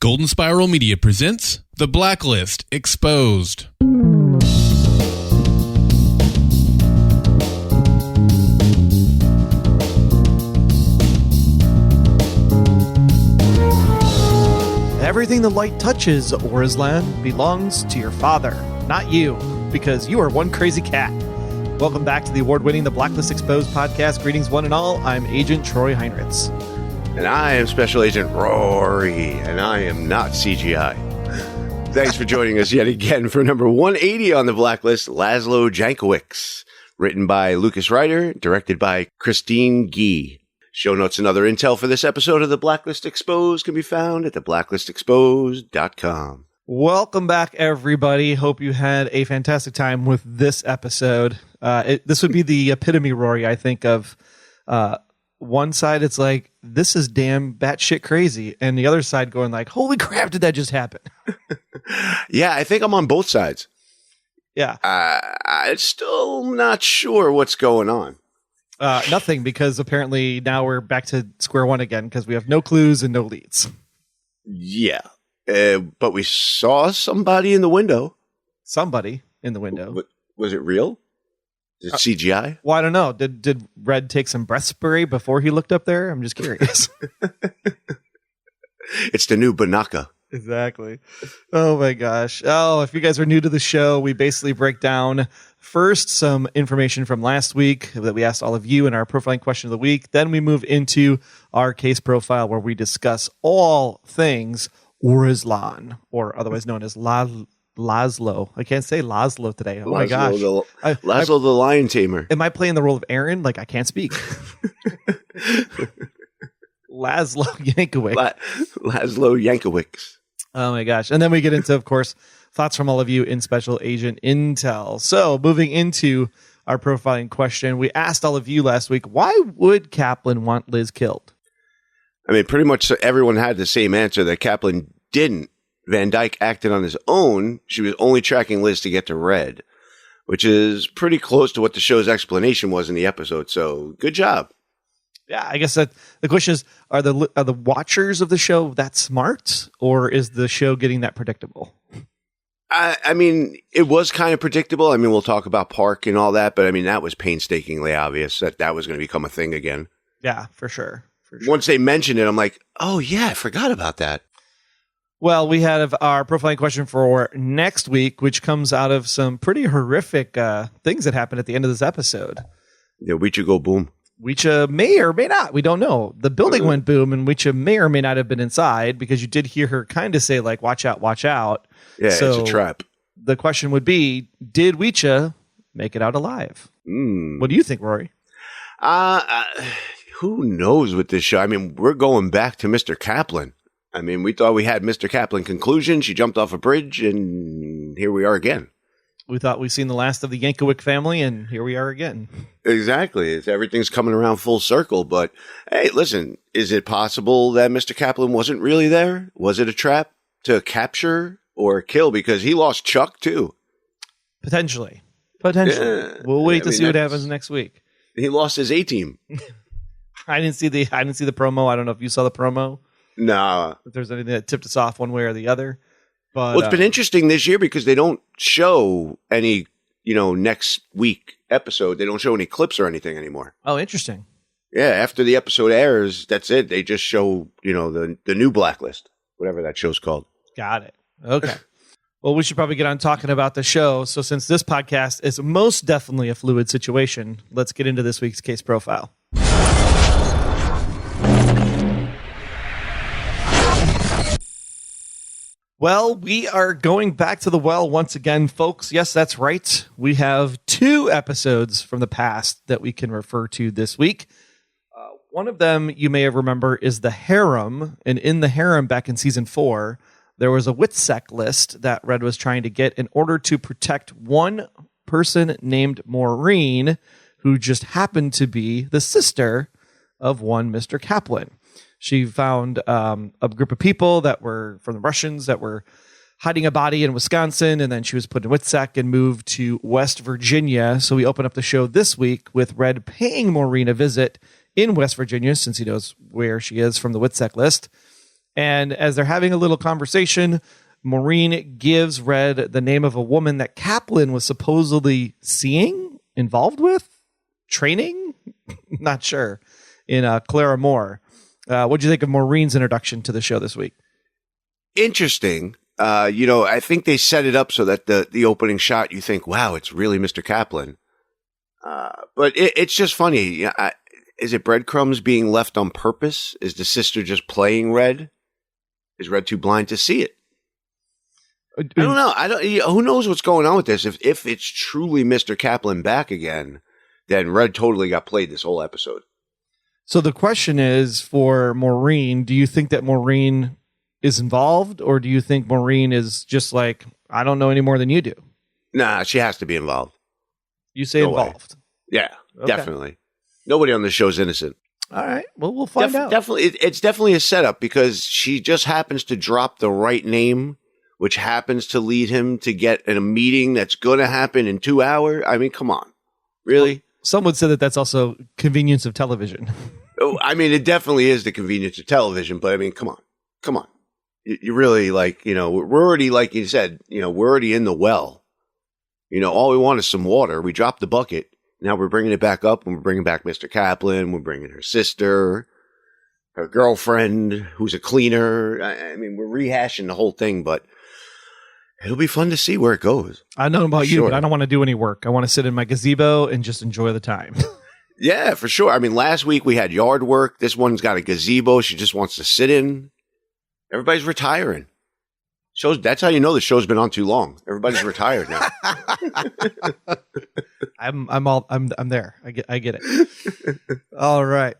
Golden Spiral Media presents The Blacklist Exposed. Everything the light touches, Orislan, belongs to your father, not you, because you are one crazy cat. Welcome back to the award-winning The Blacklist Exposed podcast. Greetings, one and all. I'm Agent Troy Heinrichs. And I am Special Agent Rory, and I am not CGI. Thanks for joining us yet again for number 180 on the Blacklist, Laszlo Jankowichs. Written by Lucas Ryder, directed by Christine Guy. Show notes and other intel for this episode of The Blacklist Exposed can be found at theblacklistexposed.com. Welcome back, everybody. Hope you had a fantastic time with this episode. This would be the epitome, Rory, I think, of one side it's like, this is damn batshit crazy, and the other side going like, holy crap, did that just happen? Yeah, I think I'm on both sides. Yeah. I'm still not sure what's going on. Nothing, because apparently now we're back to square one again because we have no clues and no leads. Yeah. But we saw somebody in the window. Somebody in the window. Was it real? Is it CGI? Well, I don't know. Did Red take some breath spray before he looked up there? I'm just curious. It's the new Banaka. Exactly. Oh, my gosh. Oh, if you guys are new to the show, we basically break down first some information from last week that we asked all of you in our profiling question of the week. Then we move into our case profile where we discuss all things Orislan, or otherwise known as Laszlo. I can't say Laszlo today. Oh, my gosh. Laszlo the Lion Tamer. Am I playing the role of Aaron? Like, I can't speak. Laszlo Jankowichs. Laszlo Jankowichs. Oh, my gosh. And then we get into, of course, thoughts from all of you in Special Agent Intel. So moving into our profiling question, we asked all of you last week, why would Kaplan want Liz killed? I mean, pretty much everyone had the same answer, that Kaplan didn't. Van Dyke acted on his own. She was only tracking Liz to get to Red, which is pretty close to what the show's explanation was in the episode. So good job. Yeah, I guess that the question is, are the watchers of the show that smart, or is the show getting that predictable? I mean, it was kind of predictable. I mean, we'll talk about Park and all that, but I mean, that was painstakingly obvious that was going to become a thing again. Yeah, for sure. Once they mentioned it, I'm like, oh yeah, I forgot about that. Well, we have our profiling question for next week, which comes out of some pretty horrific things that happened at the end of this episode. Yeah, Weecha go boom. Weecha may or may not. We don't know. The building went boom, and Weecha may or may not have been inside, because you did hear her kind of say, like, watch out, watch out. Yeah, so it's a trap. The question would be, did Weecha make it out alive? What do you think, Rory? Who knows with this show? I mean, we're going back to Mr. Kaplan. I mean, we thought we had Mr. Kaplan conclusion. She jumped off a bridge, and here we are again. We thought we'd seen the last of the Jankowichs family, and here we are again. Exactly. Everything's coming around full circle. But, hey, listen, is it possible that Mr. Kaplan wasn't really there? Was it a trap to capture or kill? Because he lost Chuck, too. Potentially. Yeah. We'll wait to see what happens next week. He lost his A-team. I didn't see the promo. I don't know if you saw the promo. No. If there's anything that tipped us off one way or the other. But, well, it's been interesting this year because they don't show any, next week episode. They don't show any clips or anything anymore. Oh, interesting. Yeah, after the episode airs, that's it. They just show, the new Blacklist, whatever that show's called. Got it. Okay. Well, we should probably get on talking about the show. So since this podcast is most definitely a fluid situation, let's get into this week's case profile. Well, we are going back to the well once again, folks. Yes, that's right. We have 2 episodes from the past that we can refer to this week. One of them, you may remember, is the Harem. And in the Harem, back in season 4, there was a Witsec list that Red was trying to get in order to protect one person named Maureen, who just happened to be the sister of one Mr. Kaplan. She found a group of people that were from the Russians that were hiding a body in Wisconsin, and then she was put in Witsec and moved to West Virginia. So we open up the show this week with Red paying Maureen a visit in West Virginia, since he knows where she is from the Witsec list. And as they're having a little conversation, Maureen gives Red the name of a woman that Kaplan was supposedly seeing, involved with, training, not sure, in Clara Moore. What do you think of Maureen's introduction to the show this week? Interesting. I think they set it up so that the opening shot, you think, wow, it's really Mr. Kaplan. But it's just funny. Is it breadcrumbs being left on purpose? Is the sister just playing Red? Is Red too blind to see it? I don't know. Who knows what's going on with this? If it's truly Mr. Kaplan back again, then Red totally got played this whole episode. So the question is for Maureen, do you think that Maureen is involved, or do you think Maureen is just like, I don't know any more than you do? Nah, she has to be involved. You say involved. Yeah, okay. Definitely. Nobody on this show is innocent. All right. Well, we'll find out. Definitely. It's definitely a setup because she just happens to drop the right name, which happens to lead him to get in a meeting that's going to happen in 2 hours. I mean, come on. Really? Well, some would say that that's also convenience of television. Oh, I mean, it definitely is the convenience of television, but I mean, come on. You really we're already, like you said, we're already in the well. All we want is some water. We dropped the bucket. Now we're bringing it back up, and we're bringing back Mr. Kaplan. We're bringing her sister, her girlfriend, who's a cleaner. I mean, we're rehashing the whole thing, but it'll be fun to see where it goes. I know about you, but I don't want to do any work. I want to sit in my gazebo and just enjoy the time. Yeah, for sure. I mean, last week we had yard work. This one's got a gazebo she just wants to sit in. Everybody's retiring. That's how you know the show's been on too long. Everybody's retired now. I'm there. I get it. All right.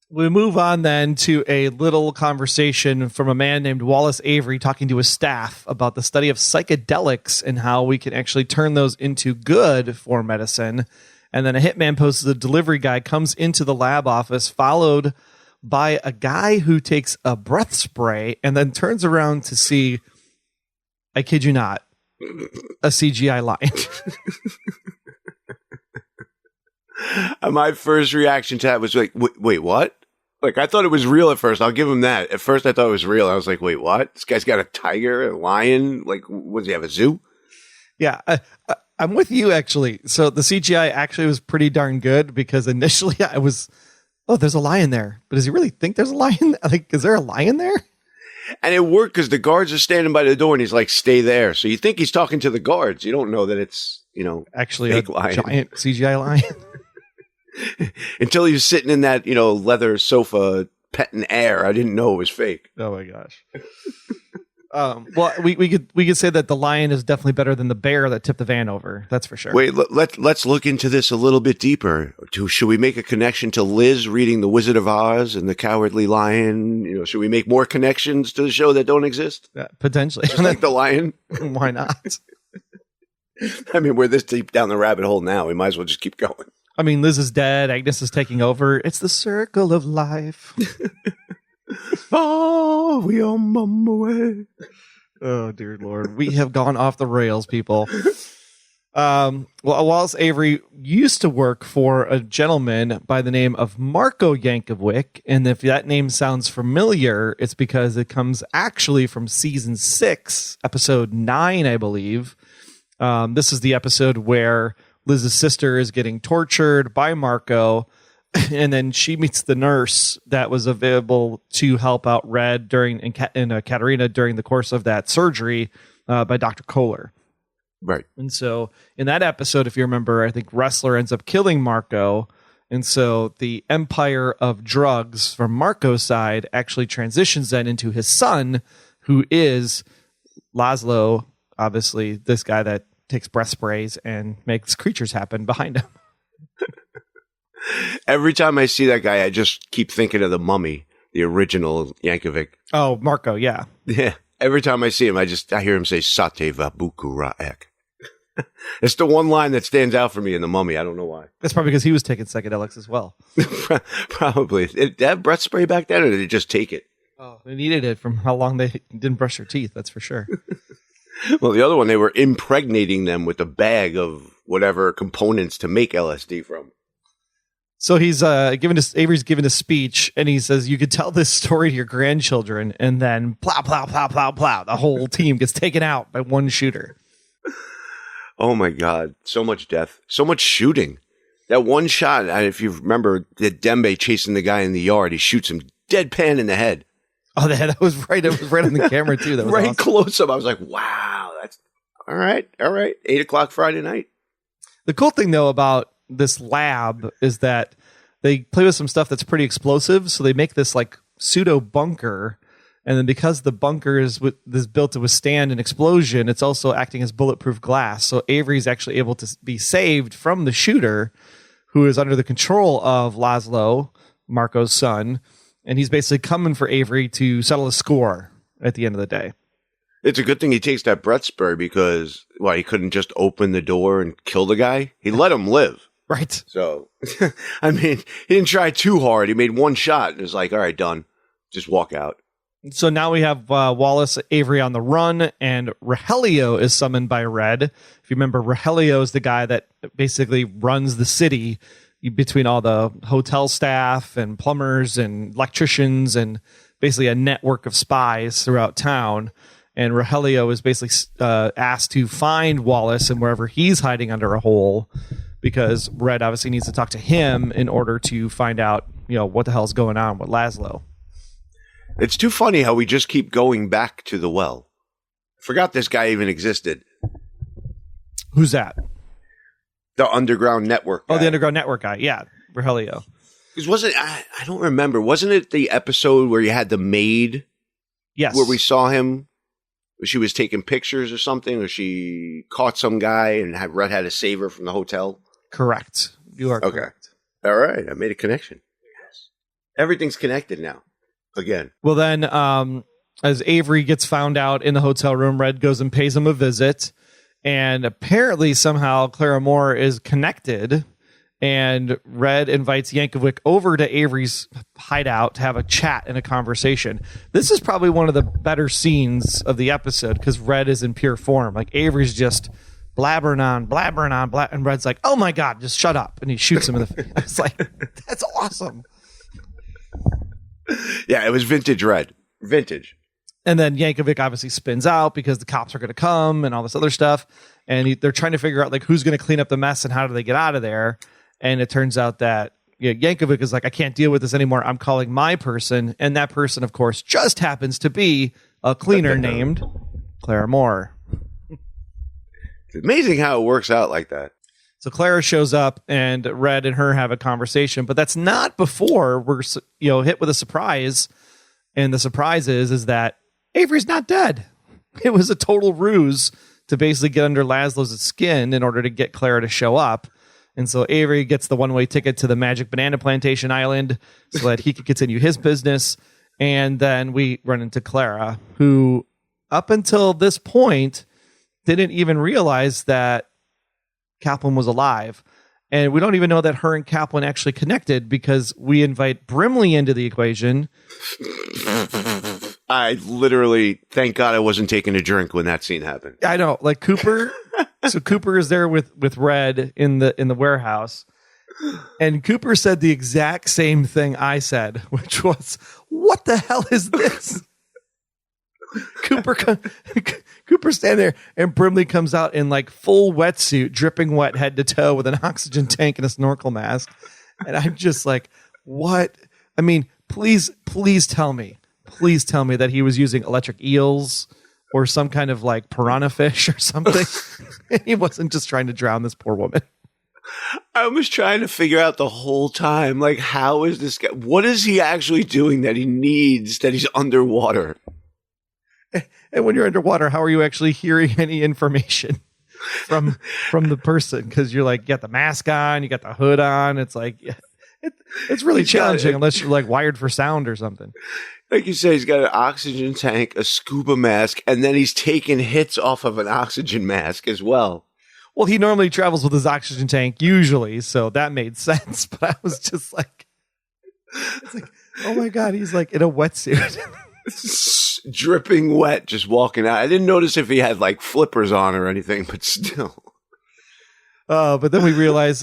We move on then to a little conversation from a man named Wallace Avery talking to his staff about the study of psychedelics and how we can actually turn those into good for medicine. And then a hitman poses the delivery guy comes into the lab office, followed by a guy who takes a breath spray and then turns around to see, I kid you not, a CGI lion. My first reaction to that was like, wait, what? Like, I thought it was real at first. I'll give him that. At first, I thought it was real. I was like, wait, what? This guy's got a tiger, a lion? Like, does he have a zoo? Yeah, I'm with you, actually. So the CGI actually was pretty darn good because initially I was, there's a lion there. But does he really think there's a lion? Like, is there a lion there? And it worked because the guards are standing by the door and he's like, stay there. So you think he's talking to the guards. You don't know that it's, actually fake a lion. Giant CGI lion. Until he was sitting in that, leather sofa petting air. I didn't know it was fake. Oh my gosh. Well, we could say that the lion is definitely better than the bear that tipped the van over. That's for sure. Wait, let's look into this a little bit deeper. Should we make a connection to Liz reading The Wizard of Oz and the Cowardly Lion? Should we make more connections to the show that don't exist? Potentially. Just like the lion? Why not? I mean, we're this deep down the rabbit hole now. We might as well just keep going. I mean, Liz is dead. Agnes is taking over. It's the circle of life. Oh, we are mum away. Oh, dear Lord. We have gone off the rails, people. Well, Wallace Avery used to work for a gentleman by the name of Marko Jankowichs. And if that name sounds familiar, it's because it comes actually from season 6, episode 9, I believe. This is the episode where Liz's sister is getting tortured by Marko, and then she meets the nurse that was available to help out Red and Katerina during the course of that surgery by Dr. Kohler. Right. And so in that episode, if you remember, I think Wrestler ends up killing Marko. And so the empire of drugs from Marko's side actually transitions then into his son, who is Laszlo, obviously this guy that takes breath sprays and makes creatures happen behind him. Every time I see that guy, I just keep thinking of the Mummy, the original Yankovic. Oh, Marko, yeah. Yeah. Every time I see him, I hear him say, Sate vabuku ra'ek. It's the one line that stands out for me in the Mummy. I don't know why. That's probably because he was taking psychedelics as well. Probably. Did they have breath spray back then, or did they just take it? Oh, they needed it from how long they didn't brush their teeth, that's for sure. Well, the other one, they were impregnating them with a bag of whatever components to make LSD from. So he's Avery's given a speech, and he says, you could tell this story to your grandchildren, and then plow, plow, plow, plow, plow. The whole team gets taken out by one shooter. Oh my God. So much death. So much shooting. That one shot, if you remember, the Dembe chasing the guy in the yard, he shoots him deadpan in the head. Oh, that was right. It was right on the camera, too. That was right awesome. Close up. I was like, wow, that's all right. All right. 8:00 Friday night. The cool thing, though, about this lab is that they play with some stuff that's pretty explosive. So they make this like pseudo bunker. And then because the bunker is built to withstand an explosion, it's also acting as bulletproof glass. So Avery's actually able to be saved from the shooter, who is under the control of Laszlo, Marko's son. And he's basically coming for Avery to settle a score at the end of the day. It's a good thing he takes that breath spray because, he couldn't just open the door and kill the guy. He let him live. Right. So, I mean, he didn't try too hard. He made one shot and was like, all right, done. Just walk out. So now we have Wallace, Avery on the run, and Rogelio is summoned by Red. If you remember, Rogelio is the guy that basically runs the city between all the hotel staff and plumbers and electricians and basically a network of spies throughout town. And Rogelio is basically asked to find Wallace and wherever he's hiding under a hole, because Red obviously needs to talk to him in order to find out, what the hell's going on with Laszlo. It's too funny how we just keep going back to the well. Forgot this guy even existed. Who's that? The underground network guy. Oh, the underground network guy. Yeah, Rogelio. Because I don't remember. Wasn't it the episode where you had the maid? Yes. Where we saw him? She was taking pictures or something, or she caught some guy and Red had to save her from the hotel? Correct. You are correct. All right. I made a connection. Yes. Everything's connected now. Again. Well, then, as Avery gets found out in the hotel room, Red goes and pays him a visit. And apparently, somehow, Clara Moore is connected. And Red invites Jankowichs over to Avery's hideout to have a chat and a conversation. This is probably one of the better scenes of the episode because Red is in pure form. Like, Avery's just blabbering on, and Red's like, oh my God, just shut up. And he shoots him in the face. I was like, that's awesome. Yeah, it was vintage Red. Vintage. And then Jankowichs obviously spins out because the cops are going to come and all this other stuff. And they're trying to figure out like who's going to clean up the mess and how do they get out of there. And it turns out that Jankowichs is like, I can't deal with this anymore. I'm calling my person. And that person, of course, just happens to be a cleaner named Clara Moore. It's amazing how it works out like that. So Clara shows up and Red and her have a conversation, but that's not before we're hit with a surprise. And the surprise is that Avery's not dead. It was a total ruse to basically get under Laszlo's skin in order to get Clara to show up. And so Avery gets the one-way ticket to the Magic Banana Plantation Island so that he could continue his business. And then we run into Clara, who up until this point didn't even realize that Kaplan was alive. And we don't even know that her and Kaplan actually connected because we invite Brimley into the equation. I literally, thank God I wasn't taking a drink when that scene happened. I know, like Cooper. So Cooper is there with Red in the warehouse. And Cooper said the exact same thing I said, which was, what the hell is this? Cooper's standing there and Brimley comes out in like full wetsuit, dripping wet head to toe with an oxygen tank and a snorkel mask. And I'm just like, what? I mean, please tell me that he was using electric eels or some kind of like piranha fish or something. He wasn't just trying to drown this poor woman. I was trying to figure out the whole time, like, how is this guy? What is he actually doing that he needs that he's underwater? And when you're underwater, how are you actually hearing any information from the person? Because you're like, you got the mask on, you got the hood on. It's like, it's really challenging unless you're like wired for sound or something. Like you say, he's got an oxygen tank, a scuba mask, and then he's taking hits off of an oxygen mask as well. Well, he normally travels with his oxygen tank usually, so that made sense. But I was just like, oh my God, he's like in a wetsuit. Dripping wet, just walking out. I didn't notice if he had like flippers on or anything, but still. But then we realize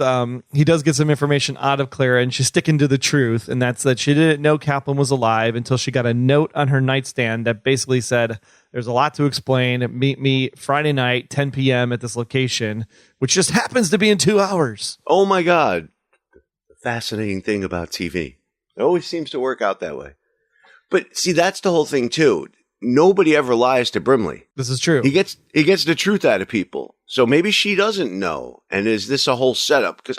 he does get some information out of Clara, and she's sticking to the truth, and that's that she didn't know Kaplan was alive until she got a note on her nightstand that basically said, there's a lot to explain. Meet me Friday night, 10 p.m. at this location, which just happens to be in 2 hours. Oh, my God. The fascinating thing about TV. It always seems to work out that way. But see, that's the whole thing, too. Nobody ever lies to Brimley. This is true. He gets the truth out of people. So maybe she doesn't know. And is this a whole setup? Because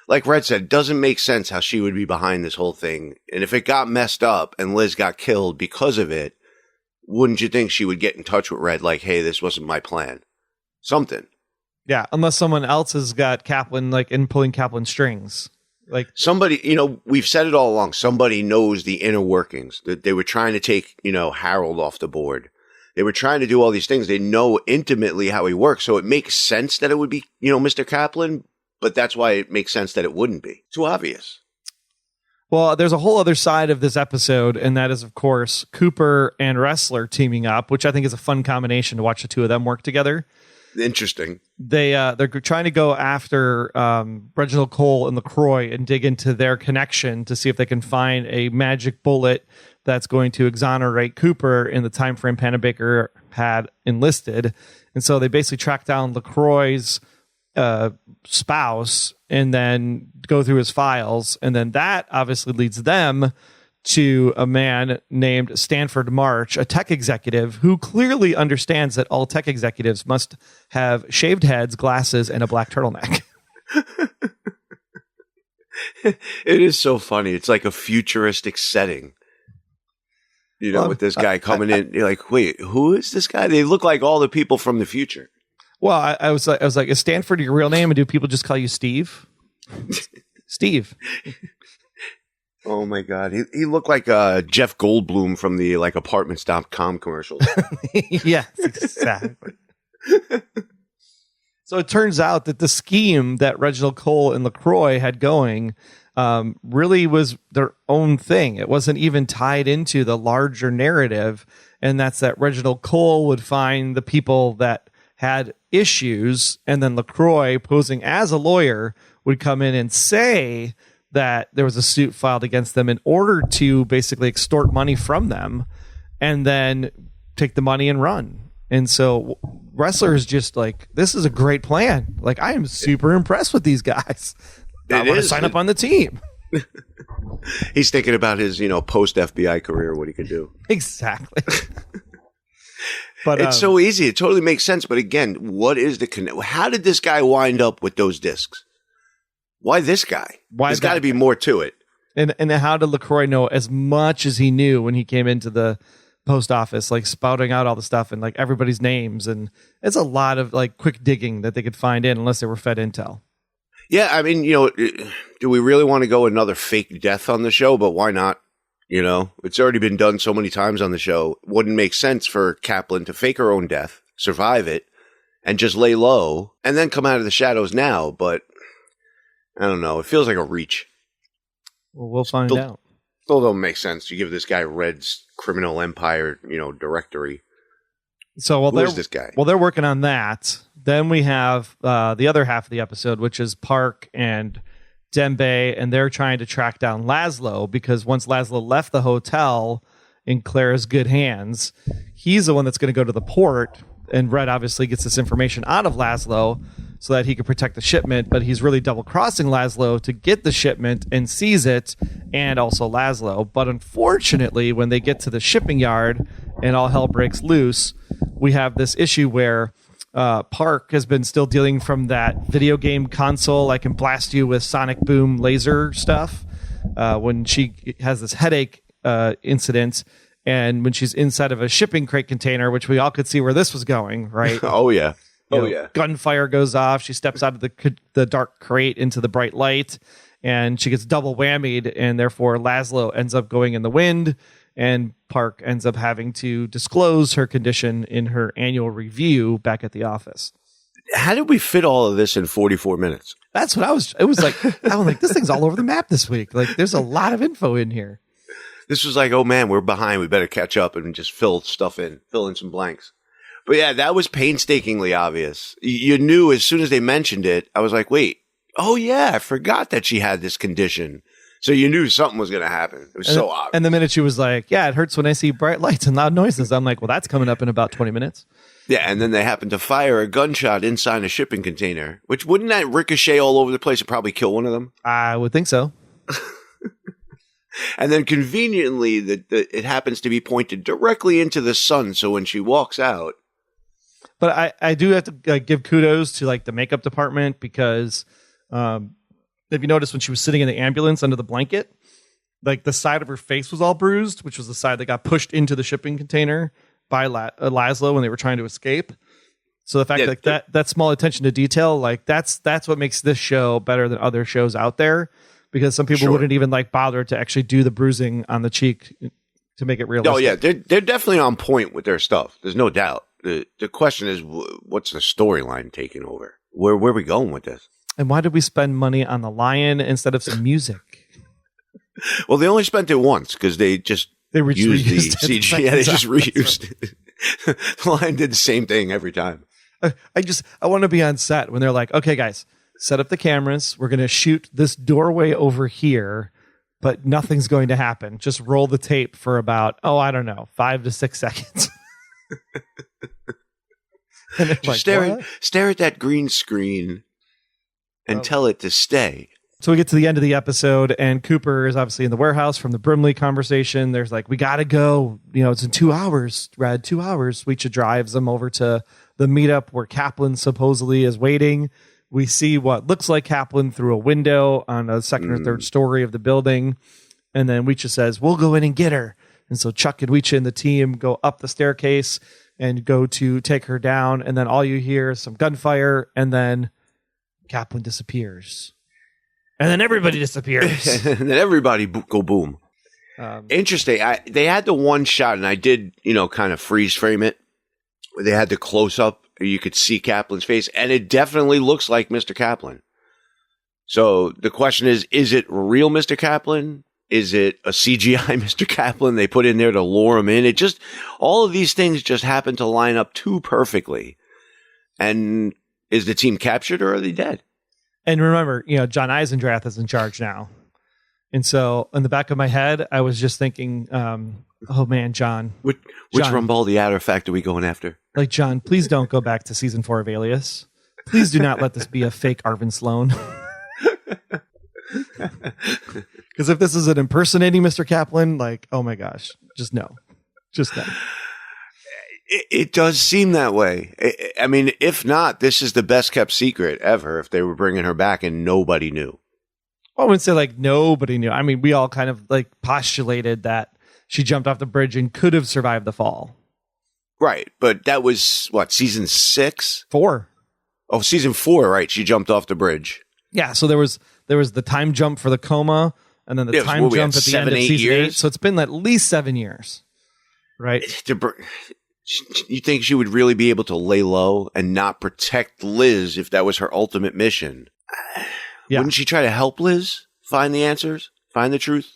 like Red said, doesn't make sense how she would be behind this whole thing. And if it got messed up and Liz got killed because of it, wouldn't you think she would get in touch with Red like, hey, this wasn't my plan? Something. Yeah, unless someone else has got Kaplan and pulling Kaplan strings. Like somebody, we've said it all along. Somebody knows the inner workings. That they were trying to take, Harold off the board. They were trying to do all these things. They know intimately how he works. So it makes sense that it would be, Mr. Kaplan, but that's why it makes sense that it wouldn't be. Too obvious. Well, there's a whole other side of this episode, and that is, of course, Cooper and Wrestler teaming up, which I think is a fun combination to watch the two of them work together. Interesting. They're trying to go after Reginald Cole and LaCroix and dig into their connection to see if they can find a magic bullet that's going to exonerate Cooper in the time frame Panabaker had enlisted. And so they basically track down LaCroix's spouse and then go through his files. And then that obviously leads them to a man named Stanford March, a tech executive who clearly understands that all tech executives must have shaved heads, glasses, and a black turtleneck. It is so funny. It's like a futuristic setting. With this guy coming in, you're like, wait, who is this guy? They look like all the people from the future. Well, I was like, is Stanford your real name? And do people just call you Steve? Steve. Oh my God. He looked like Jeff Goldblum from the apartments.com commercials. Yes, exactly. So it turns out that the scheme that Reginald Cole and LaCroix had going really was their own thing. It wasn't even tied into the larger narrative. And that's that Reginald Cole would find the people that had issues, and then LaCroix, posing as a lawyer, would come in and say that there was a suit filed against them in order to basically extort money from them and then take the money and run. And so Wrestler is just like, this is a great plan. Like, I am super impressed with these guys. I want to sign up on the team. He's thinking about his, post FBI career, what he could do. Exactly. But it's so easy. It totally makes sense. But again, what is how did this guy wind up with those discs? Why this guy? There's got to be more to it. And how did LaCroix know as much as he knew when he came into the post office, like spouting out all the stuff and like everybody's names? And it's a lot of like quick digging that they could find in unless they were fed intel. Yeah, I mean, do we really want to go another fake death on the show? But why not? It's already been done so many times on the show. It wouldn't make sense for Kaplan to fake her own death, survive it, and just lay low, and then come out of the shadows now. But I don't know. It feels like a reach. Well, we'll find out. Still don't make sense. You give this guy Red's criminal empire, directory. So who is this guy? Well, they're working on that. Then we have the other half of the episode, which is Park and Dembe, and they're trying to track down Laszlo, because once Laszlo left the hotel in Clara's good hands, he's the one that's going to go to the port, and Red obviously gets this information out of Laszlo so that he could protect the shipment, but he's really double-crossing Laszlo to get the shipment and seize it, and also Laszlo. But unfortunately, when they get to the shipping yard and all hell breaks loose, we have this issue where Park has been still dealing from that video game console. I can blast you with sonic boom laser stuff when she has this headache incident, and when she's inside of a shipping crate container, which we all could see where this was going, right? Oh, yeah. Gunfire goes off. She steps out of the dark crate into the bright light, and she gets double whammied, and therefore Laszlo ends up going in the wind, and Park ends up having to disclose her condition in her annual review back at the office. How did we fit all of this in 44 minutes? That's what I was like, this thing's all over the map this week. Like, there's a lot of info in here. This was like, oh man, we're behind. We better catch up and just fill in some blanks. But yeah, that was painstakingly obvious. You knew as soon as they mentioned it. I was like, wait, oh yeah, I forgot that she had this condition. So you knew something was going to happen. It was so obvious. And the minute she was like, yeah, it hurts when I see bright lights and loud noises. I'm like, well, that's coming up in about 20 minutes. Yeah, and then they happened to fire a gunshot inside a shipping container, which wouldn't that ricochet all over the place and probably kill one of them? I would think so. And then conveniently, it happens to be pointed directly into the sun. So when she walks out. But I do have to give kudos to like the makeup department because if you notice when she was sitting in the ambulance under the blanket, like the side of her face was all bruised, which was the side that got pushed into the shipping container by Laszlo when they were trying to escape. So the fact that small attention to detail, like that's what makes this show better than other shows out there. Because some people wouldn't even like bother to actually do the bruising on the cheek to make it realistic. Oh yeah, they're definitely on point with their stuff. There's no doubt. The question is, what's the storyline taking over? Where are we going with this? And why did we spend money on the lion instead of some music? Well, they only spent it once because they used the CG. Yeah, they just reused it. The lion did the same thing every time. I want to be on set when they're like, okay, guys. Set up the cameras. We're going to shoot this doorway over here, but nothing's going to happen. Just roll the tape for about, 5 to 6 seconds. And like, stare at that green screen and tell it to stay. So we get to the end of the episode, and Cooper is obviously in the warehouse from the Brimley conversation. There's like, we got to go. It's in 2 hours, Red, 2 hours. Weecha drives them over to the meetup where Kaplan supposedly is waiting. We see what looks like Kaplan through a window on a second or third story of the building. And then Weecha says, we'll go in and get her. And so Chuck and Weecha and the team go up the staircase and go to take her down. And then all you hear is some gunfire. And then Kaplan disappears. And then everybody disappears. And then everybody go boom. Interesting. They had the one shot, and I did, kind of freeze frame it. They had the close up. You could see Kaplan's face, and it definitely looks like Mr. Kaplan. So the question is it real Mr. Kaplan? Is it a CGI Mr. Kaplan they put in there to lure him in? All of these things just happen to line up too perfectly. And is the team captured or are they dead? And remember, John Eisendrath is in charge now. And so in the back of my head, I was just thinking, oh man, John. Which Rumbaldi artifact are we going after? Like, John, please don't go back to season 4 of Alias. Please do not let this be a fake Arvin Sloan. Because if this is an impersonating Mr. Kaplan, like, oh my gosh, just no. Just no. It does seem that way. I mean, if not, this is the best kept secret ever if they were bringing her back and nobody knew. I wouldn't say like nobody knew. I mean, we all kind of like postulated that she jumped off the bridge and could have survived the fall. Right. But that was what, season 6? 4. Oh, season 4, right. She jumped off the bridge. Yeah. So there was the time jump for the coma and then the time jump at the end of season 8. So it's been at least 7 years. Right. You think she would really be able to lay low and not protect Liz if that was her ultimate mission? Yeah. Wouldn't she try to help Liz find the answers, find the truth?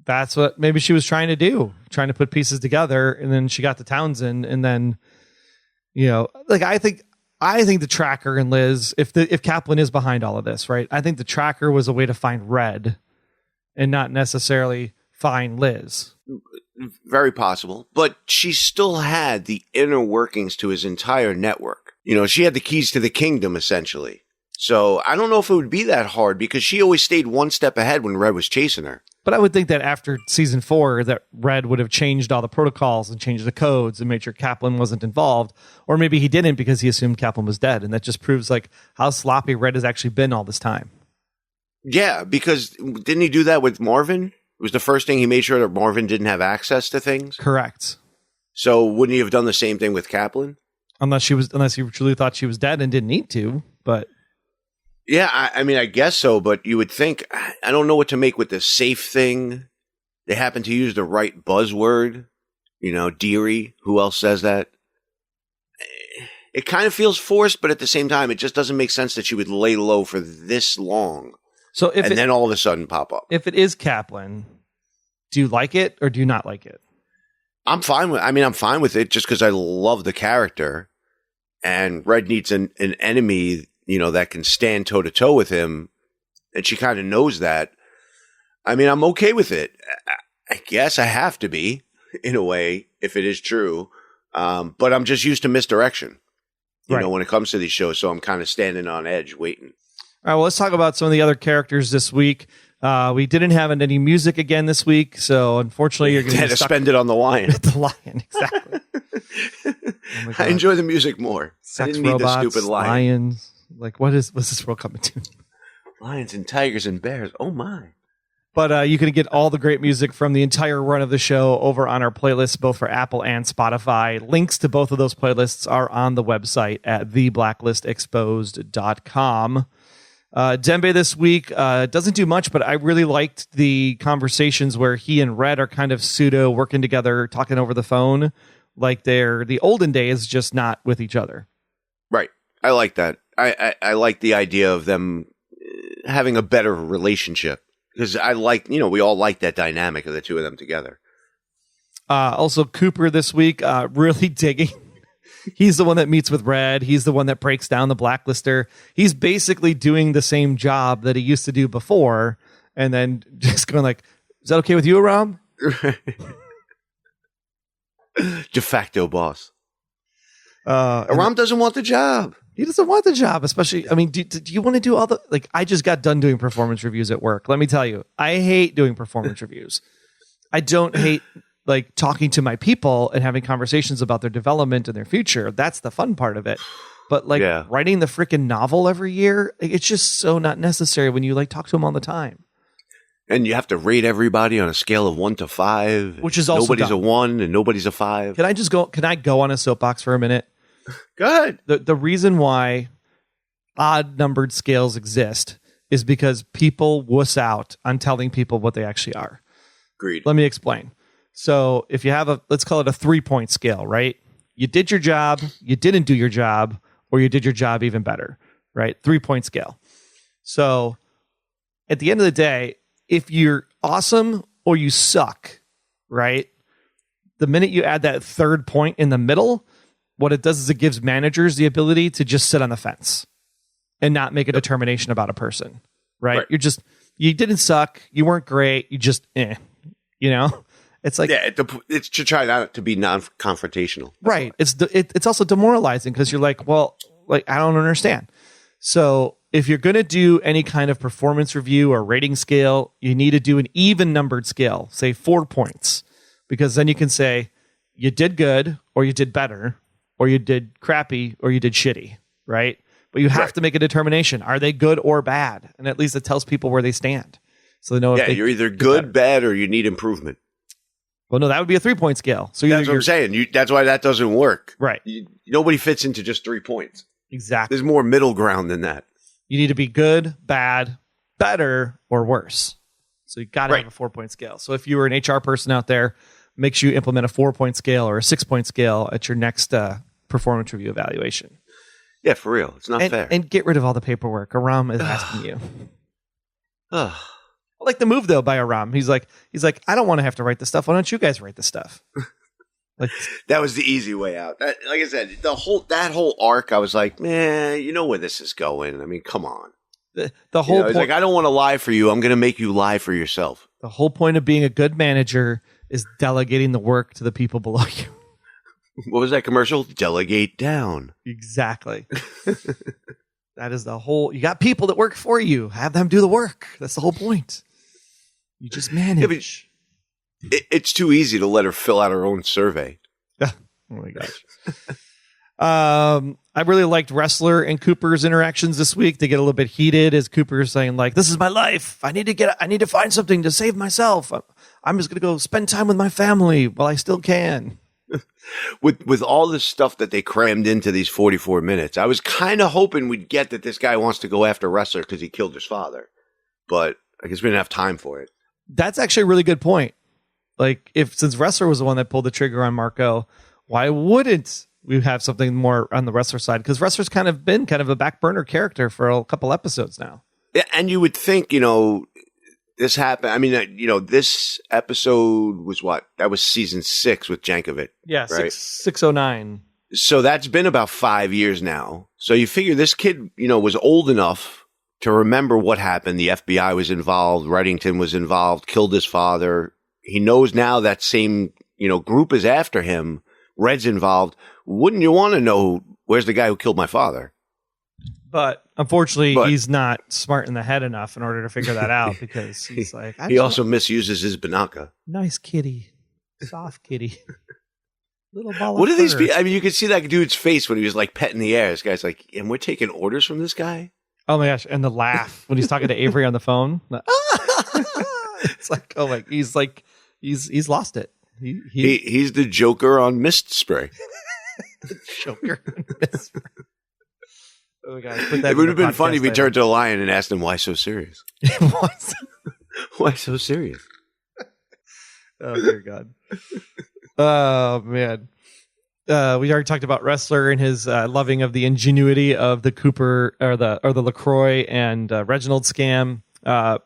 That's what maybe she was trying to do, trying to put pieces together. And then she got to Townsend. And then, like, I think the tracker and Liz, if Kaplan is behind all of this, right? I think the tracker was a way to find Red and not necessarily find Liz. Very possible. But she still had the inner workings to his entire network. She had the keys to the kingdom, essentially. So I don't know if it would be that hard because she always stayed one step ahead when Red was chasing her. But I would think that after season 4, that Red would have changed all the protocols and changed the codes and made sure Kaplan wasn't involved. Or maybe he didn't because he assumed Kaplan was dead. And that just proves like how sloppy Red has actually been all this time. Yeah, because didn't he do that with Marvin? It was the first thing he made sure that Marvin didn't have access to things. Correct. So wouldn't he have done the same thing with Kaplan? Unless he truly thought she was dead and didn't need to, but... Yeah, I mean, I guess so, but you would think, I don't know what to make with the safe thing. They happen to use the right buzzword. Deary, who else says that? It kind of feels forced, but at the same time, it just doesn't make sense that she would lay low for this long. So then all of a sudden pop up. If it is Kaplan, do you like it or do you not like it? I'm fine with it just because I love the character, and Red needs an enemy, that can stand toe to toe with him. And she kind of knows that. I mean, I'm okay with it. I guess I have to be, in a way, if it is true. But I'm just used to misdirection, when it comes to these shows. So I'm kind of standing on edge waiting. All right, well, let's talk about some of the other characters this week. We didn't have any music again this week, so unfortunately you're going to spend it on the lion. The lion, exactly. Oh I enjoy the music more. Sex I didn't need robots, the stupid lion. Lions. Like, what's this world coming to? Lions and tigers and bears. Oh, my. But you can get all the great music from the entire run of the show over on our playlists, both for Apple and Spotify. Links to both of those playlists are on the website at theblacklistexposed.com. Dembe this week doesn't do much, but I really liked the conversations where he and Red are kind of pseudo working together, talking over the phone, like they're the olden days, just not with each other. Right. I like that. I like the idea of them having a better relationship, because I like, we all like that dynamic of the two of them together. Also, Cooper this week, really digging. He's the one that meets with Red. He's the one that breaks down the blacklister. He's basically doing the same job that he used to do before, and then just going like, "Is that okay with you, Aram?" De facto boss. Aram doesn't want the job. He doesn't want the job, especially. I mean, do you want to do all the like? I just got done doing performance reviews at work. Let me tell you, I hate doing performance reviews. I don't hate like talking to my people and having conversations about their development and their future. That's the fun part of it. But like writing the freaking novel every year, it's just so not necessary when you like talk to them all the time. And you have to rate everybody on a scale of 1 to 5, which is also nobody's dumb. A 1 and nobody's a 5. Can I go on a soapbox for a minute? Go ahead. The reason why odd numbered scales exist is because people wuss out on telling people what they actually are. Agreed. Let me explain. So if you have let's call it a 3-point scale, right? You did your job, you didn't do your job, or you did your job even better, right? 3-point scale. So at the end of the day, if you're awesome or you suck, right? The minute you add that third point in the middle, what it does is it gives managers the ability to just sit on the fence and not make a determination about a person, right? You didn't suck, you weren't great, you just, It's like it's to try not to be non-confrontational, right? It's also demoralizing because you're like, well, like I don't understand. So if you're going to do any kind of performance review or rating scale, you need to do an even numbered scale, say 4 points, because then you can say you did good or you did better or you did crappy or you did shitty, right? But you have to make a determination: are they good or bad? And at least it tells people where they stand, so they know. Yeah, you're either good, bad, or you need improvement. Well, no, that would be a 3-point scale. So that's what I'm saying. That's why that doesn't work. Right. Nobody fits into just 3 points. Exactly. There's more middle ground than that. You need to be good, bad, better, or worse. So you got to have a 4-point scale. So if you were an HR person out there, make sure you implement a 4-point scale or a 6-point scale at your next performance review evaluation. Yeah, for real. It's not fair. And get rid of all the paperwork. Aram is asking you. I like the move though by Aram. He's like, I don't want to have to write the stuff. Why don't you guys write the stuff? Like that was the easy way out. Like I said, that whole arc, I was like, man, you know where this is going. I mean, come on. The whole point, like, I don't want to lie for you. I'm going to make you lie for yourself. The whole point of being a good manager is delegating the work to the people below you. What was that commercial? Delegate down. Exactly. That is the whole. You got people that work for you. Have them do the work. That's the whole point. You just manage. It's too easy to let her fill out her own survey. Oh my gosh. I really liked Wrestler and Cooper's interactions this week. They get a little bit heated as Cooper's saying like, "This is my life. I need to find something to save myself. I'm just going to go spend time with my family while I still can." With all the stuff that they crammed into these 44 minutes, I was kind of hoping we'd get that this guy wants to go after Wrestler because he killed his father. But I guess we didn't have time for it. That's actually a really good point. Like, since Wrestler was the one that pulled the trigger on Marko, why wouldn't we have something more on the Wrestler side? Because Wrestler's kind of been kind of a back burner character for a couple episodes now. Yeah, and you would think, this happened. I mean, this episode was what? That was season 6 with Jankovic. Yeah, right? 609. So that's been about 5 years now. So you figure this kid, was old enough to remember what happened. The FBI was involved. Reddington was involved, killed his father. He knows now that same, group is after him. Red's involved. Wouldn't you want to know where's the guy who killed my father? But unfortunately, he's not smart in the head enough in order to figure that out because he's like... He also misuses his banaka. Nice kitty. Soft kitty. Little ball What of are these fur. people? I mean, you could see that dude's face when he was like petting the air. This guy's like, and we're taking orders from this guy? Oh my gosh. And the laugh when he's talking to Avery on the phone. It's like, oh my, he's lost it. He's the Joker on mist spray. Joker on mist spray. Oh my gosh. Put that It would have in the been funny if he podcast turned to a lion and asked him, why so serious? title. Why so serious? Oh dear God. Oh man. We already talked about Wrestler and his loving of the ingenuity of the Cooper or the LaCroix and Reginald scam. Yeah,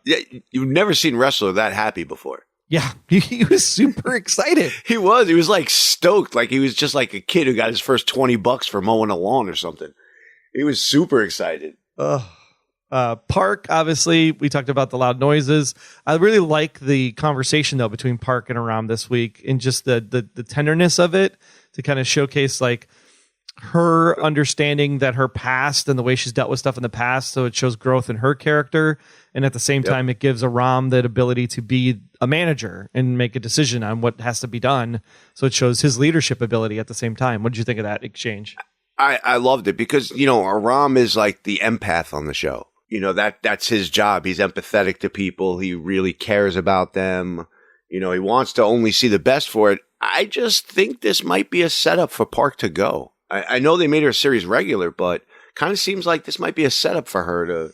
you've never seen Wrestler that happy before. Yeah, he was super excited. He was like stoked, like he was just like a kid who got his first $20 for mowing a lawn or something. He was super excited. Park, obviously, we talked about the loud noises. I really like the conversation though between Park and Aram this week, and just the tenderness of it to kind of showcase like her understanding that her past and the way she's dealt with stuff in the past. So it shows growth in her character, and at the same time, it gives Aram the ability to be a manager and make a decision on what has to be done. So it shows his leadership ability at the same time. What did you think of that exchange? I loved it because, Aram is like the empath on the show. That's his job. He's empathetic to people. He really cares about them. He wants to only see the best for it. I just think this might be a setup for Park to go. I know they made her a series regular, but kind of seems like this might be a setup for her to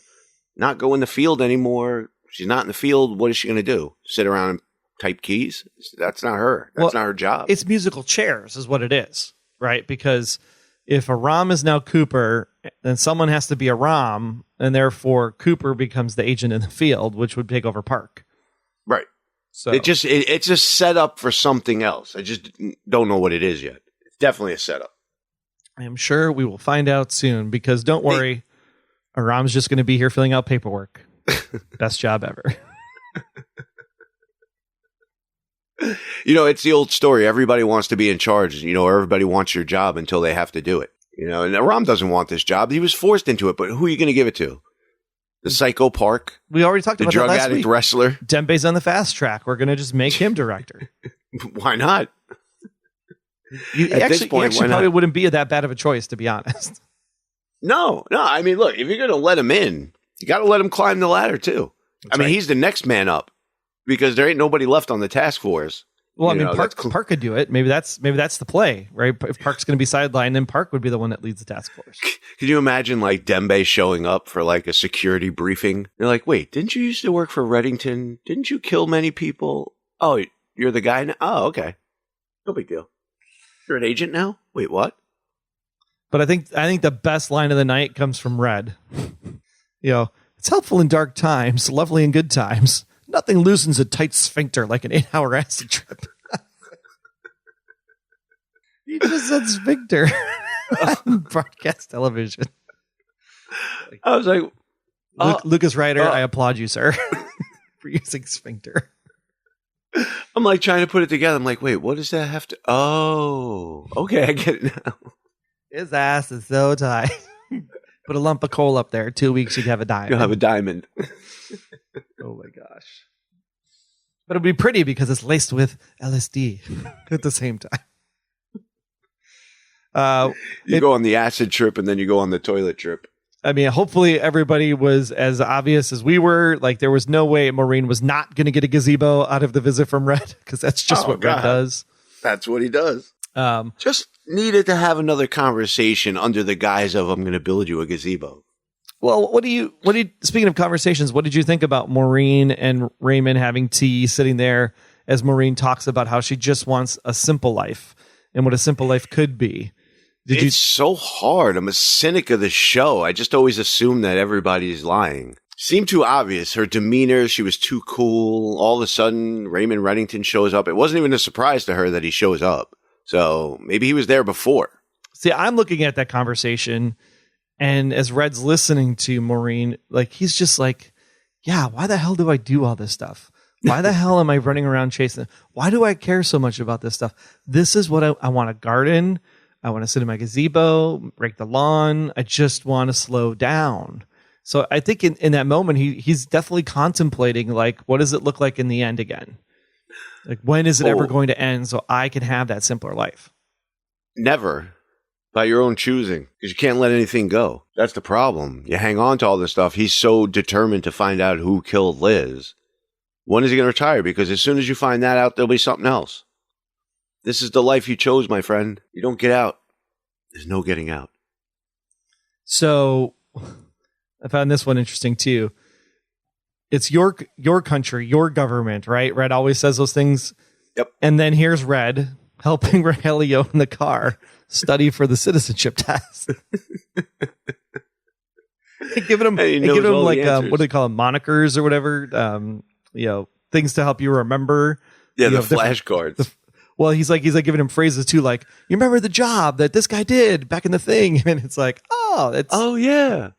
not go in the field anymore. She's not in the field. What is she going to do? Sit around and type keys? That's not her. That's not her job. It's musical chairs is what it is, right? Because if Aram is now Cooper, then someone has to be Aram, and therefore Cooper becomes the agent in the field, which would take over Park. Right. So it's a setup for something else. I just don't know what it is yet. It's definitely a setup. I am sure we will find out soon, because don't worry, Aram's just going to be here filling out paperwork. Best job ever. It's the old story. Everybody wants to be in charge, or everybody wants your job until they have to do it. And Aram doesn't want this job. He was forced into it, but who are you going to give it to? The psycho Park? We already talked about that last week. The drug addict wrestler? Dembe's on the fast track. We're going to just make him director. Why not? He actually probably wouldn't be that bad of a choice, to be honest. No. I mean, look, if you're going to let him in, you got to let him climb the ladder, too. That's right. He's the next man up because there ain't nobody left on the task force. Well, Park could do it. Maybe that's the play, right? If Park's going to be sidelined, then Park would be the one that leads the task force. Could you imagine like Dembe showing up for like a security briefing? They're like, wait, didn't you used to work for Reddington? Didn't you kill many people? Oh, you're the guy now? Oh, okay. No big deal. You're an agent now? Wait, what? But I think the best line of the night comes from Red. It's helpful in dark times, lovely in good times. Nothing loosens a tight sphincter like an 8-hour acid trip. He just said sphincter on broadcast television. I was like, Lucas Ryder, I applaud you, sir, for using sphincter. I'm like trying to put it together. I'm like, wait, what does that have to? Oh, okay, I get it now. His ass is so tight. Put a lump of coal up there. 2 weeks, you'd have a diamond. You'll have a diamond. Oh my gosh. But it'll be pretty because it's laced with LSD at the same time. You go on the acid trip and then you go on the toilet trip. I mean, hopefully everybody was as obvious as we were. Like, there was no way Maureen was not going to get a gazebo out of the visit from Red, because that's just what Red does. That's what he does. Just needed to have another conversation under the guise of, I'm going to build you a gazebo. Well, speaking of conversations, what did you think about Maureen and Raymond having tea, sitting there as Maureen talks about how she just wants a simple life and what a simple life could be? It's so hard. I'm a cynic of the show. I just always assume that everybody's lying. seemed too obvious. Her demeanor, she was too cool. All of a sudden, Raymond Reddington shows up. It wasn't even a surprise to her that he shows up. So maybe he was there before. See, I'm looking at that conversation, and as Red's listening to Maureen, like, he's just like, yeah, why the hell do I do all this stuff? Why the hell am I running around chasing? Why do I care so much about this stuff? This is what I want to garden. I want to sit in my gazebo, rake the lawn. I just want to slow down. So I think in that moment, he's definitely contemplating, like, what does it look like in the end again? Like, when is it ever going to end so I can have that simpler life? Never. By your own choosing. Because you can't let anything go. That's the problem. You hang on to all this stuff. He's so determined to find out who killed Liz. When is he going to retire? Because as soon as you find that out, there'll be something else. This is the life you chose, my friend. You don't get out. There's no getting out. So I found this one interesting too. It's your country, your government, right? Red always says those things. Yep. And then here's Red helping Rogelio in the car study for the citizenship test. giving him like what do they call them, monikers or whatever? Things to help you remember. Yeah, the flashcards. Well, he's like giving him phrases too, like, you remember the job that this guy did back in the thing, and it's like, oh yeah.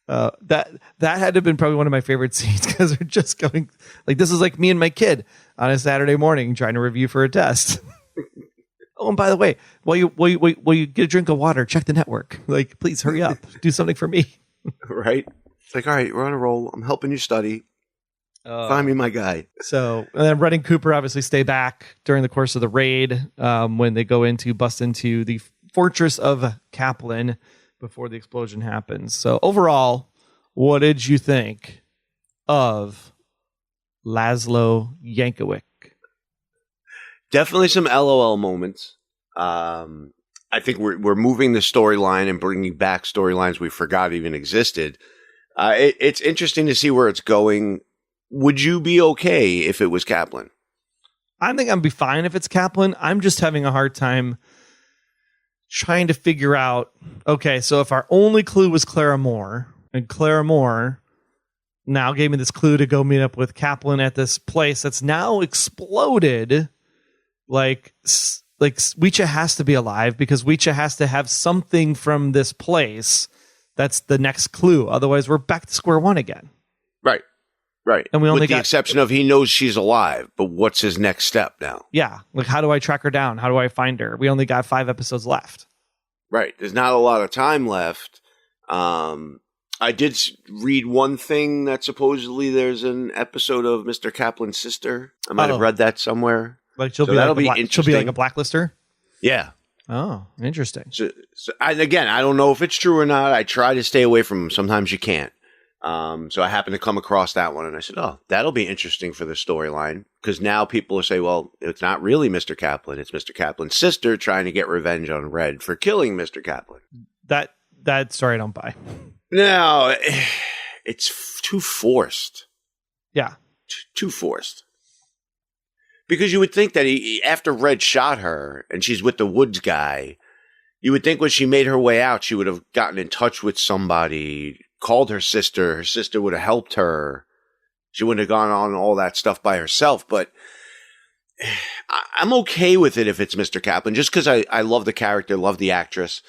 That had to have been probably one of my favorite scenes, because they're just going like, this is like me and my kid on a Saturday morning trying to review for a test. Oh, and by the way, while you get a drink of water, check the network. Like, please hurry up, do something for me. Right? It's like, all right, we're on a roll. I'm helping you study. Find me my guy. So, and then Red and Cooper obviously stay back during the course of the raid when they go bust into the fortress of Kaplan before the explosion happens. So overall, what did you think of Laszlo Jankowichs? Definitely some LOL moments. I think we're moving the storyline and bringing back storylines we forgot even existed. It's interesting to see where it's going. Would you be okay if it was Kaplan? I think I'd be fine if it's Kaplan. I'm just having a hard time trying to figure out, okay, so if our only clue was Clara Moore, and Clara Moore now gave me this clue to go meet up with Kaplan at this place that's now exploded, like Weecha has to be alive, because Weecha has to have something from this place that's the next clue. Otherwise, we're back to square one again. Right. And we only with the exception of he knows she's alive, but what's his next step now? Yeah. Like, how do I track her down? How do I find her? We only got 5 episodes left. Right. There's not a lot of time left. I did read one thing that supposedly there's an episode of Mr. Kaplan's sister. I might have read that somewhere. Like, she'll be like a blacklister? Yeah. Oh, interesting. So again, I don't know if it's true or not. I try to stay away from them. Sometimes you can't. So I happened to come across that one, and I said, oh, that'll be interesting for the storyline, because now people will say, well, it's not really Mr. Kaplan. It's Mr. Kaplan's sister trying to get revenge on Red for killing Mr. Kaplan. That story I don't buy. No, it's too forced. Yeah. Too forced. Because you would think that after Red shot her and she's with the Woods guy, you would think when she made her way out, she would have gotten in touch with somebody, called her sister would have helped her. She wouldn't have gone on all that stuff by herself. But I'm okay with it if it's Mr. Kaplan, just because I love the character, love the actress.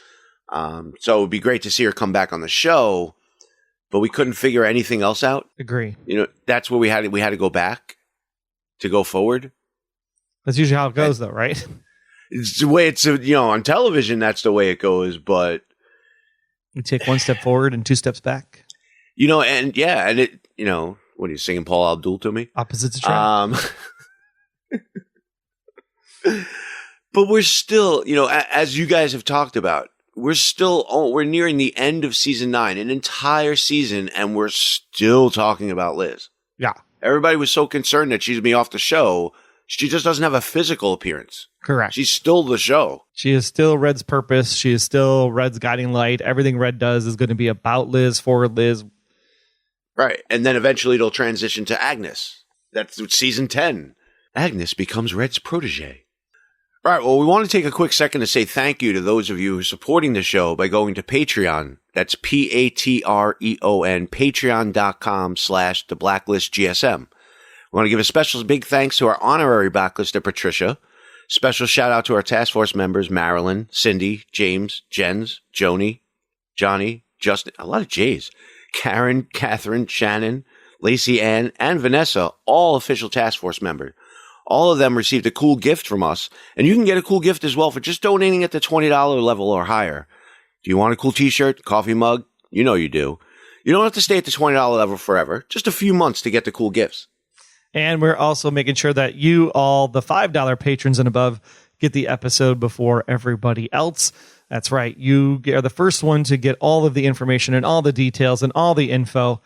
So it would be great to see her come back on the show, but we couldn't figure anything else out. Agree. That's where we had to go back to go forward. That's usually how it goes, though, right? It's the way it's, on television, that's the way it goes, but you take 1 step forward and 2 steps back. And it, what are you singing Paul Abdul to me? Opposites attract. But we're still, as you guys have talked about, we're nearing the end of season 9, an entire season, and we're still talking about Liz. Yeah. Everybody was so concerned that she's going to be off the show. She just doesn't have a physical appearance. Correct. She's still the show. She is still Red's purpose. She is still Red's guiding light. Everything Red does is going to be about Liz, for Liz. Right. And then eventually it'll transition to Agnes. That's season 10. Agnes becomes Red's protege. All right. Well, we want to take a quick second to say thank you to those of you who are supporting the show by going to Patreon. That's Patreon, patreon.com/theblacklistgsm. We want to give a special big thanks to our honorary blacklister, Patricia. Special shout out to our task force members, Marilyn, Cindy, James, Jens, Joni, Johnny, Justin, a lot of J's, Karen, Catherine, Shannon, Lacey Ann, and Vanessa, all official task force members. All of them received a cool gift from us, and you can get a cool gift as well for just donating at the $20 level or higher. Do you want a cool t-shirt, coffee mug? You know you do. You don't have to stay at the $20 level forever, just a few months to get the cool gifts. And we're also making sure that you, all the $5 patrons and above, get the episode before everybody else. That's right. You are the first one to get all of the information and all the details and all the info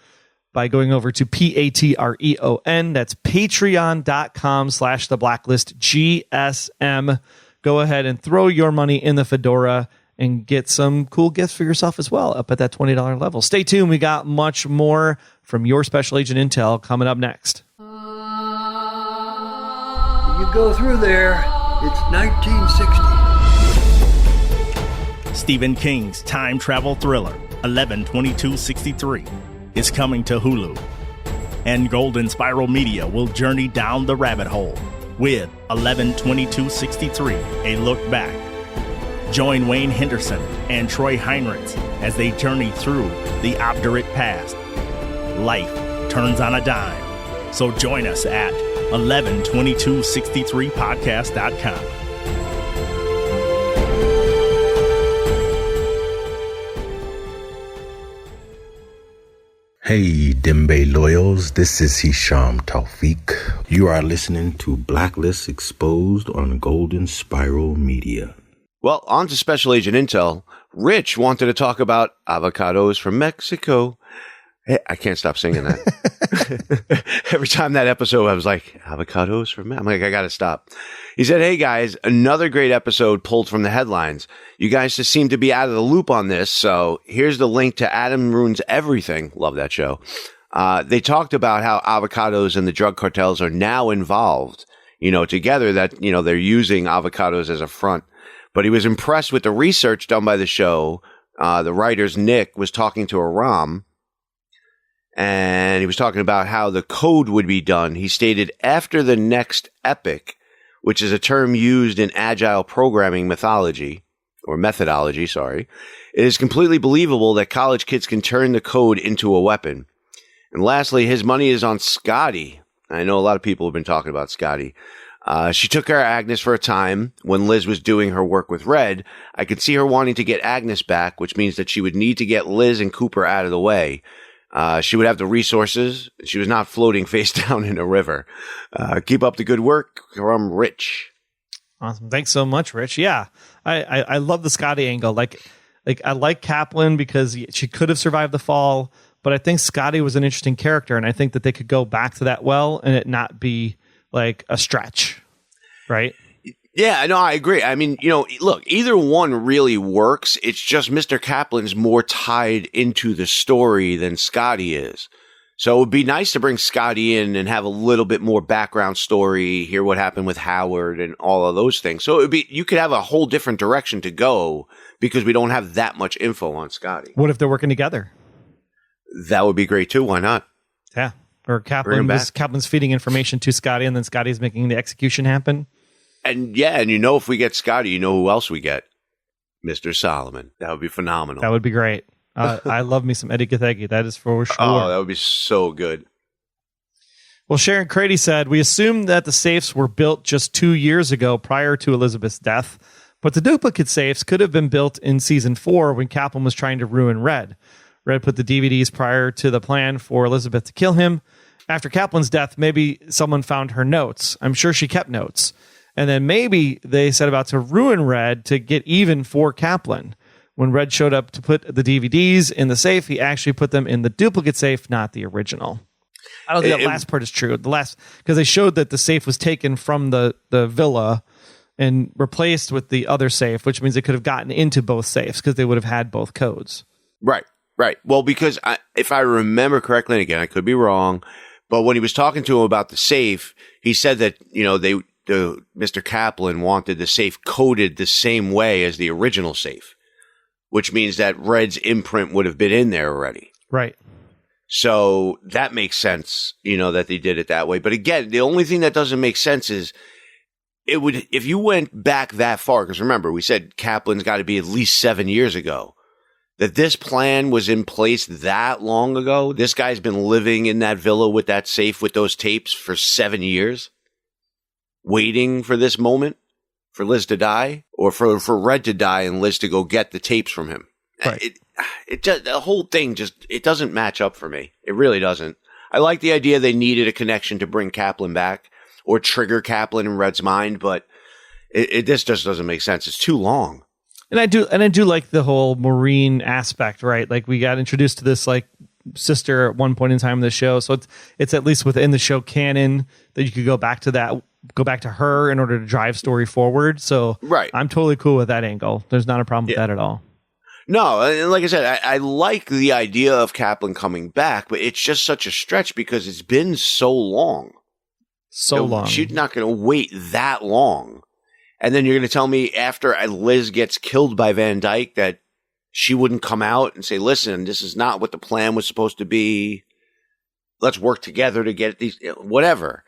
by going over to Patreon. That's patreon.com/theblacklistgsm. Go ahead and throw your money in the fedora and get some cool gifts for yourself as well up at that $20 level. Stay tuned. We got much more from your special agent intel coming up next. You go through there, it's 1960. Stephen King's time travel thriller, 11/22/63, is coming to Hulu. And Golden Spiral Media will journey down the rabbit hole with 11/22/63, A Look Back. Join Wayne Henderson and Troy Heinrichs as they journey through the obdurate past. Life turns on a dime. So join us at 11/22/63podcast.com. Hey, Dembe Loyals, this is Hisham Tawfiq. You are listening to Blacklist Exposed on Golden Spiral Media. Well, on to Special Agent Intel. Rich wanted to talk about avocados from Mexico. Hey, I can't stop singing that. Every time that episode, I was like, avocados from Mexico. I'm like, I got to stop. He said, hey, guys, another great episode pulled from the headlines. You guys just seem to be out of the loop on this, so here's the link to Adam Ruins Everything. Love that show. They talked about how avocados and the drug cartels are now involved, together, that, they're using avocados as a front. But he was impressed with the research done by the show. The writer's Nick was talking to Aram, and he was talking about how the code would be done. He stated, after the next epic, which is a term used in agile programming methodology, it is completely believable that college kids can turn the code into a weapon. And lastly, his money is on Scotty. I know a lot of people have been talking about Scotty. She took care of Agnes for a time when Liz was doing her work with Red. I could see her wanting to get Agnes back, which means that she would need to get Liz and Cooper out of the way. She would have the resources. She was not floating face down in a river. Keep up the good work. From Rich. Awesome. Thanks so much, Rich. Yeah, I love the Scotty angle. Like I like Kaplan because she could have survived the fall, but I think Scotty was an interesting character, and I think that they could go back to that well and it not be like a stretch, right? Yeah, no, I agree. I mean, look, either one really works. It's just Mr. Kaplan's more tied into the story than Scotty is. So it would be nice to bring Scotty in and have a little bit more background story, hear what happened with Howard and all of those things. So you could have a whole different direction to go because we don't have that much info on Scotty. What if they're working together? That would be great too. Why not? Yeah. Or Kaplan's feeding information to Scotty, and then Scotty's making the execution happen. And if we get Scotty, you know who else we get? Mr. Solomon. That would be phenomenal. That would be great. I love me some Eddie Gathegi. That is for sure. Oh, that would be so good. Well, Sharon Crady said, we assumed that the safes were built just 2 years ago prior to Elizabeth's death, but the duplicate safes could have been built in season 4 when Kaplan was trying to ruin Red. Red put the DVDs prior to the plan for Elizabeth to kill him. After Kaplan's death, maybe someone found her notes. I'm sure she kept notes. And then maybe they set about to ruin Red to get even for Kaplan. When Red showed up to put the DVDs in the safe, he actually put them in the duplicate safe, not the original. I don't think that last part is true. Because they showed that the safe was taken from the villa and replaced with the other safe, which means they could have gotten into both safes because they would have had both codes. Right. Well, because if I remember correctly, and again, I could be wrong, but when he was talking to him about the safe, he said that, Mr. Kaplan wanted the safe coded the same way as the original safe, which means that Red's imprint would have been in there already. Right. So that makes sense, that they did it that way. But again, the only thing that doesn't make sense is if you went back that far, because remember, we said Kaplan's got to be at least 7 years ago, that this plan was in place that long ago. This guy's been living in that villa with that safe with those tapes for 7 years, waiting for this moment for Liz to die, or for Red to die and Liz to go get the tapes from him. Right. It just, the whole thing it doesn't match up for me. It really doesn't. I like the idea they needed a connection to bring Kaplan back or trigger Kaplan in Red's mind, but this just doesn't make sense. It's too long. And I do like the whole Maureen aspect, right? Like, we got introduced to this like sister at one point in time in the show, so it's at least within the show canon that you could go back to her in order to drive story forward. So right. I'm totally cool with that angle. There's not a problem with that at all. No, and like I said, I like the idea of Kaplan coming back, but it's just such a stretch because it's been so long. Long. She's not going to wait that long. And then you're going to tell me after Liz gets killed by Van Dyke that she wouldn't come out and say, listen, this is not what the plan was supposed to be. Let's work together to get these, whatever.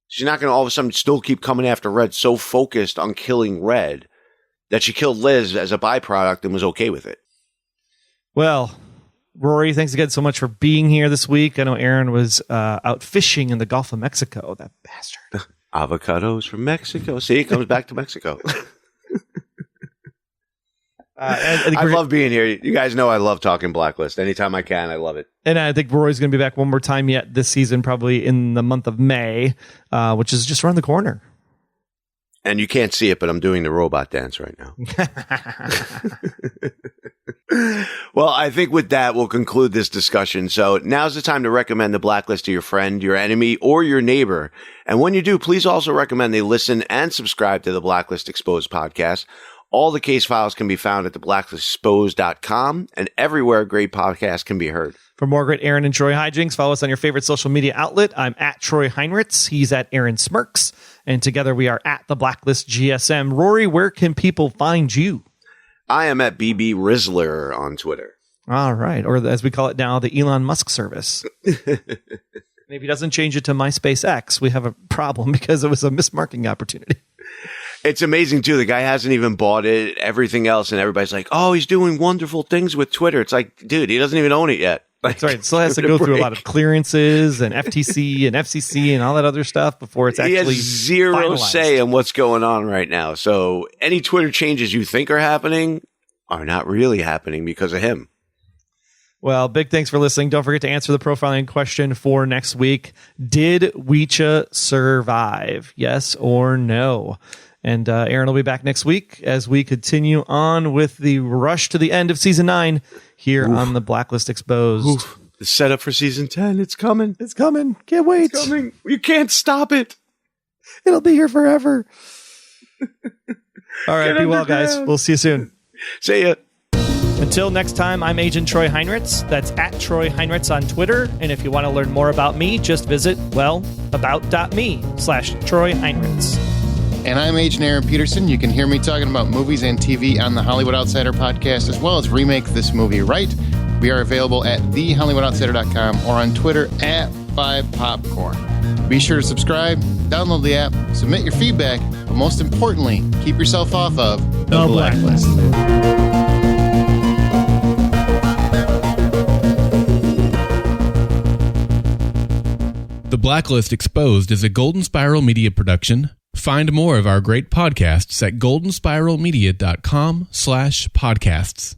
She's not going to all of a sudden still keep coming after Red, so focused on killing Red that she killed Liz as a byproduct and was okay with it. Well, Rory, thanks again so much for being here this week. I know Aaron was out fishing in the Gulf of Mexico, that bastard. Avocados from Mexico. See, it comes back to Mexico. I love being here. You guys know I love talking Blacklist. Anytime I can, I love it. And I think Rory's going to be back one more time yet this season, probably in the month of May, which is just around the corner. And you can't see it, but I'm doing the robot dance right now. Well, I think with that, we'll conclude this discussion. So now's the time to recommend the Blacklist to your friend, your enemy, or your neighbor. And when you do, please also recommend they listen and subscribe to the Blacklist Exposed podcast. All the case files can be found at theblacklisexposed.com and everywhere great podcasts can be heard. For more great Aaron and Troy hijinks, follow us on your favorite social media outlet. I'm at Troy Heinrichs. He's at Aaron Smirks. And together we are at the Blacklist GSM. Rory, where can people find you? I am at BB Rizzler on Twitter. All right. Or as we call it now, the Elon Musk service. And if he doesn't change it to MySpace X, we have a problem because it was a mismarking opportunity. It's amazing, too. The guy hasn't even bought it, everything else, and everybody's like, oh, he's doing wonderful things with Twitter. It's like, dude, he doesn't even own it yet. That's right. It still has to go through a lot of clearances and FTC and FCC and all that other stuff before it's actually He has zero finalized. say in what's going on right now. So any Twitter changes you think are happening are not really happening because of him. Well, big thanks for listening. Don't forget to answer the profiling question for next week. Did Weecha survive? Yes or no? And Aaron will be back next week as we continue on with the rush to the end of season 9 here on the Blacklist Exposed. The setup for season 10. It's coming. It's coming. Can't wait. It's coming. You can't stop it. It'll be here forever. All right. Be well, guys. We'll see you soon. See ya. Until next time, I'm Agent Troy Heinrichs. That's at Troy Heinrichs on Twitter. And if you want to learn more about me, just visit, about.me/Troy Heinrichs. And I'm Agent Aaron Peterson. You can hear me talking about movies and TV on the Hollywood Outsider podcast, as well as Remake This Movie Right. We are available at thehollywoodoutsiders.com or on Twitter at 5popcorn. Be sure to subscribe, download the app, submit your feedback, but most importantly, keep yourself off of The Blacklist. The Blacklist Exposed is a Golden Spiral Media production. Find more of our great podcasts at goldenspiralmedia.com/podcasts.